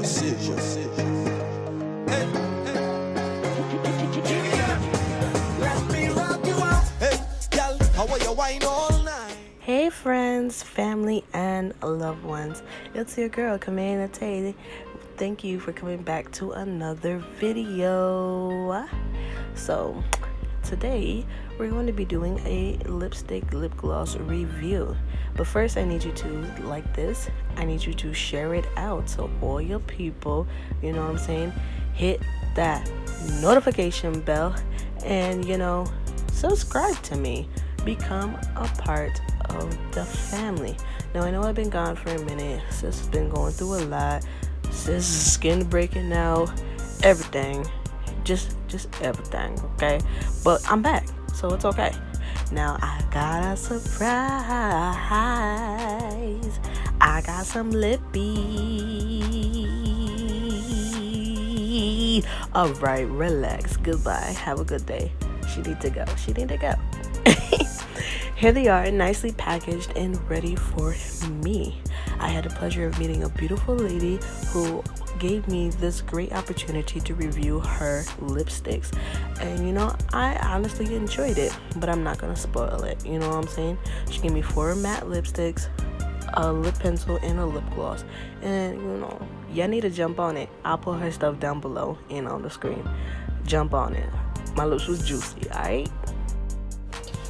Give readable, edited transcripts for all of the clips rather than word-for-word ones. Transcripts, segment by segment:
precision. Hey, let me rock you out. Hey, girl, how are you wine all night? Hey friends, family, and loved ones. It's your girl, Kamaa Nete. Thank you for coming back to another video. So, today we're going to be doing a lipstick lip gloss review. But first, I need you to like this. I need you to share it out so all your people, you know what I'm saying, hit that notification bell and, subscribe to me. Become a part of the family. Now, I know I've been gone for a minute. Sis has been going through a lot. Sis skin breaking out, everything. Just everything, okay? But I'm back, so it's okay. Now I got a surprise. I got some lippy. Alright, relax. Goodbye. Have a good day. She need to go. Here they are, nicely packaged and ready for me. I had the pleasure of meeting a beautiful lady who gave me this great opportunity to review her lipsticks. And I honestly enjoyed it, but I'm not gonna spoil it. You know what I'm saying? She gave me 4 matte lipsticks, a lip pencil, and a lip gloss. And y'all need to jump on it. I'll put her stuff down below and on the screen. Jump on it. My lips was juicy, alright?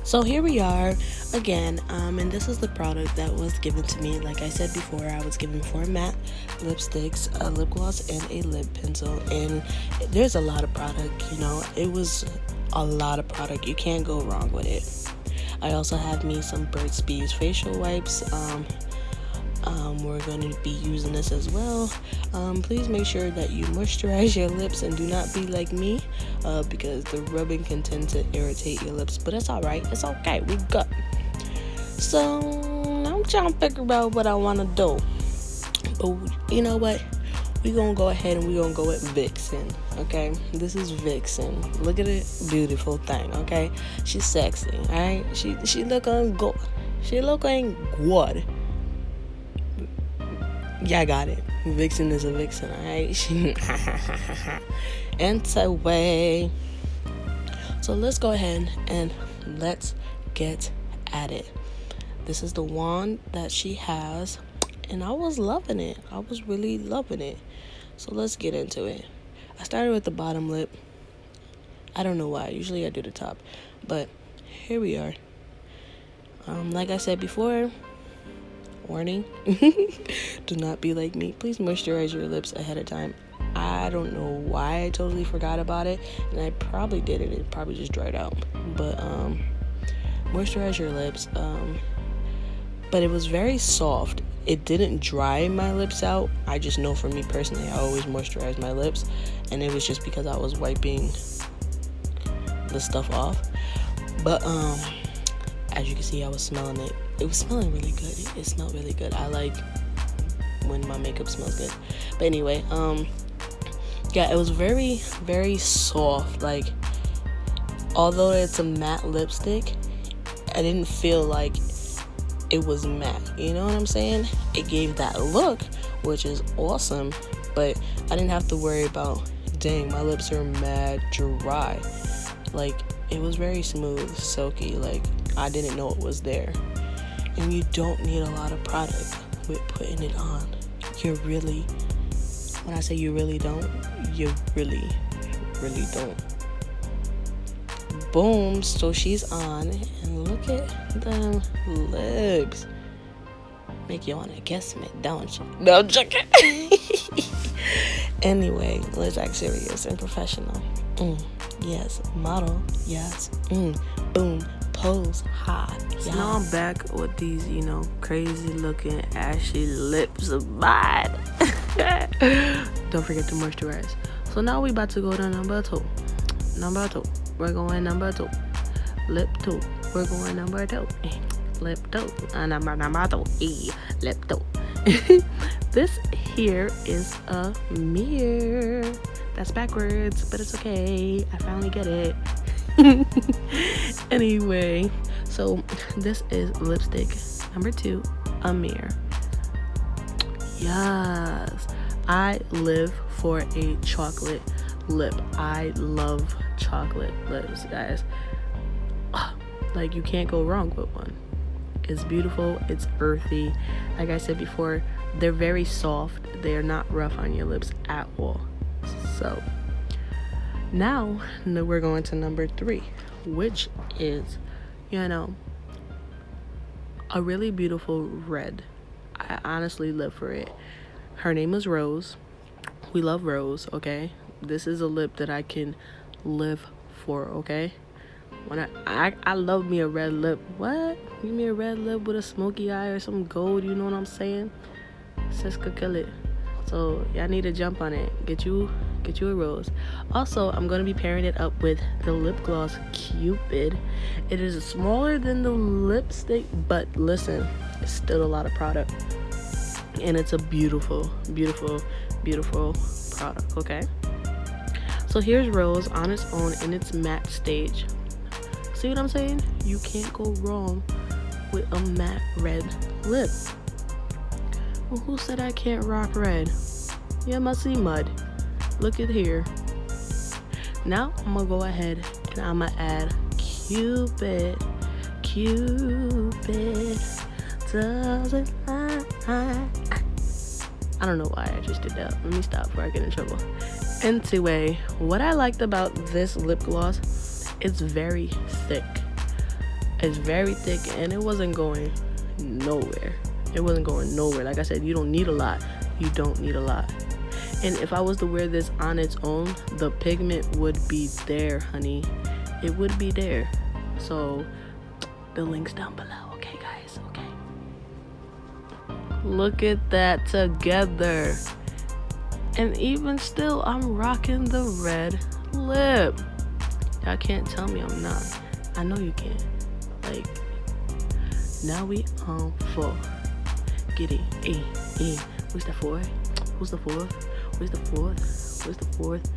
So here we are again, and this is the product that was given to me. Like I said before, I was given 4 matte lipsticks, a lip gloss, and a lip pencil. And there's a lot of product, it was a lot of product. You can't go wrong with it. I also have me some Burt's Bees facial wipes. We're going to be using this as well. Please make sure that you moisturize your lips and do not be like me, because the rubbing can tend to irritate your lips, but it's alright, it's okay, we good. So I'm trying to figure out what I want to do, but you know what, we're gonna go ahead and we're gonna go with Vixen. Okay, this is Vixen. Look at it, beautiful thing. Okay, she's sexy. Alright, she looking good. Yeah, I got it. Vixen is a vixen, alright? Anyway, so let's go ahead and let's get at it. This is the wand that she has, and I was loving it. I was really loving it. So let's get into it. I started with the bottom lip. I don't know why. Usually I do the top, but here we are. Like I said before, warning, do not be like me. Please moisturize your lips ahead of time. I don't know why I totally forgot about it, and I probably did it. It probably just dried out. But moisturize your lips. But it was very soft. It didn't dry my lips out. I just know for me personally, I always moisturize my lips, and it was just because I was wiping the stuff off. But as you can see, I was smelling it. It was smelling really good. It smelled really good. I like when my makeup smells good. But anyway, yeah, it was very, very soft. Like, although it's a matte lipstick, I didn't feel like it was matte. You know what I'm saying? It gave that look, which is awesome. But I didn't have to worry about, dang, my lips are mad dry. Like, it was very smooth, silky. Like, I didn't know it was there. And you don't need a lot of product with putting it on. You really, when I say you really don't, you really, really don't. Boom, so she's on, and look at them lips. Make you want to kiss me, don't you? No, I'm joking. Anyway, let's act serious and professional. Yes, model, yes. Boom. Pose hot. Yeah. Now I'm back with these, crazy looking ashy lips of mine. Don't forget to moisturize. So now we about to go to number 2. We're going number 2. Lip 2. We're going number 2. Lip 2. Number 2. Lip 2. This here is a mirror. That's backwards, but it's okay. I finally get it. Anyway, so this is lipstick number 2, j.amir. Yes, I live for a chocolate lip. I love chocolate lips, guys. Like, you can't go wrong with one. It's beautiful, it's earthy. Like I said before, they're very soft. They're not rough on your lips at all. So now we're going to number 3, which is, you know, a really beautiful red. I honestly live for it. Her name is Rose. We love Rose, okay? This is a lip that I can live for, okay? When I love me a red lip. What? Give me a red lip with a smoky eye or some gold, you know what I'm saying? Sis could kill it. So y'all need to jump on it. Get you a Rose. Also, I'm gonna be pairing it up with the lip gloss Cupid. It is smaller than the lipstick, but listen, it's still a lot of product. And it's a beautiful, beautiful, beautiful product, okay? So here's Rose on its own in its matte stage. See what I'm saying? You can't go wrong with a matte red lip. Well, who said I can't rock red? Yeah, must see mud. Look at here. Now I'm gonna go ahead and I'm gonna add Cupid. Cupid doesn't lie. I don't know why I just did that. Let me stop before I get in trouble. Anyway, what I liked about this lip gloss, it's very thick. It's very thick and it wasn't going nowhere. It wasn't going nowhere. Like I said, you don't need a lot. You don't need a lot. And if I was to wear this on its own, the pigment would be there, honey. It would be there. So the link's down below, okay guys? Okay. Look at that together. And even still, I'm rocking the red lip. Y'all can't tell me I'm not. I know you can't. Like, now we on 4. Get it. E. Where's the 4? Who's the 4th? Where's the 4th? Where's the 4th?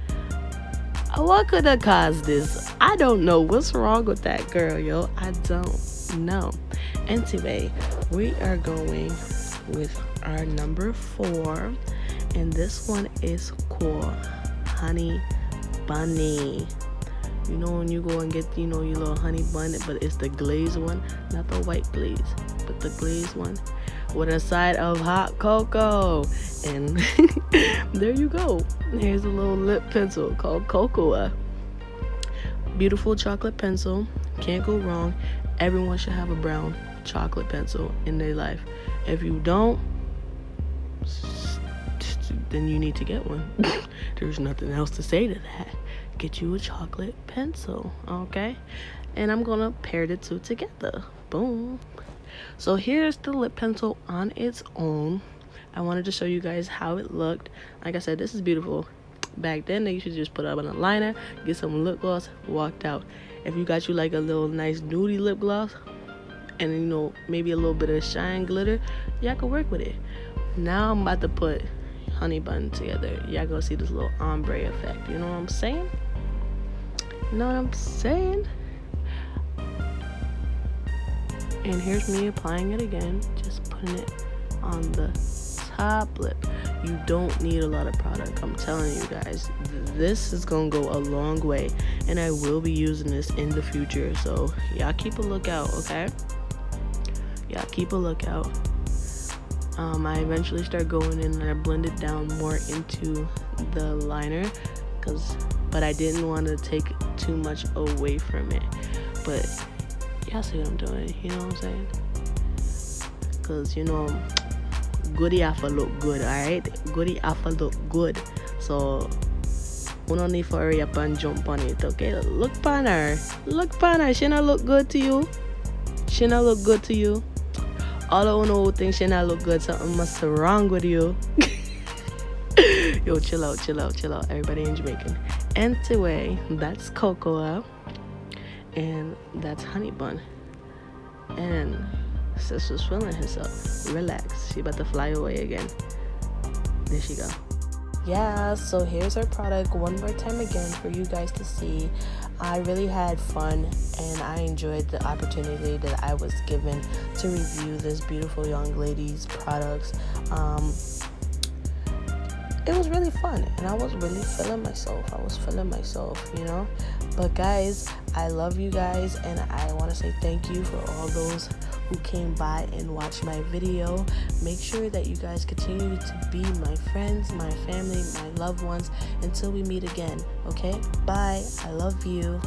What could have caused this? I don't know. What's wrong with that girl, yo? I don't know. Anyway, we are going with our number 4. And this one is called Honey Bunny. You know when you go and get, you know, your little honey bun, but it's the glazed one, not the white glaze, but the glazed one with a side of hot cocoa. And there you go. Here's a little lip pencil called Cocoa. Beautiful chocolate pencil. Can't go wrong. Everyone should have a brown chocolate pencil in their life. If you don't, then you need to get one. There's nothing else to say to that. Get you a chocolate pencil, okay? And I'm gonna pair the two together. Boom. So here's the lip pencil on its own. I wanted to show you guys how it looked. Like I said, this is beautiful. Back then, they used to just put up an liner, get some lip gloss, walked out. If you got you like a little nice nudie lip gloss, and you know, maybe a little bit of shine glitter, y'all can work with it. Now I'm about to put honey bun together. Y'all gonna see this little ombre effect. You know what I'm saying? You know what I'm saying? And here's me applying it again, just putting it on the top lip. You don't need a lot of product. I'm telling you guys, this is gonna go a long way, and I will be using this in the future. So y'all keep a lookout, okay? Y'all keep a lookout. I eventually start going in and I blend it down more into the liner, but I didn't want to take too much away from it. But y'all see what I'm doing, you know what I'm saying? Because, you know, goodie have to look good, alright? Goodie have to look good. So we don't need to hurry up and jump on it, okay? Look pan her. Look pan her. She not look good to you. She not look good to you. All I know think she not look good. Something must be wrong with you. Yo, chill out. Everybody in Jamaican. Anyway, that's Cocoa. And that's Honey Bun. And sis was feeling herself. Relax. She about to fly away again. There she go. Yeah, so here's our product one more time again for you guys to see. I really had fun and I enjoyed the opportunity that I was given to review this beautiful young lady's products. it was really fun, and I was really feeling myself. You know. But guys, I love you guys, and I want to say thank you for all those who came by and watched my video. Make sure that you guys continue to be my friends, my family, my loved ones until we meet again. Okay, bye. I love you.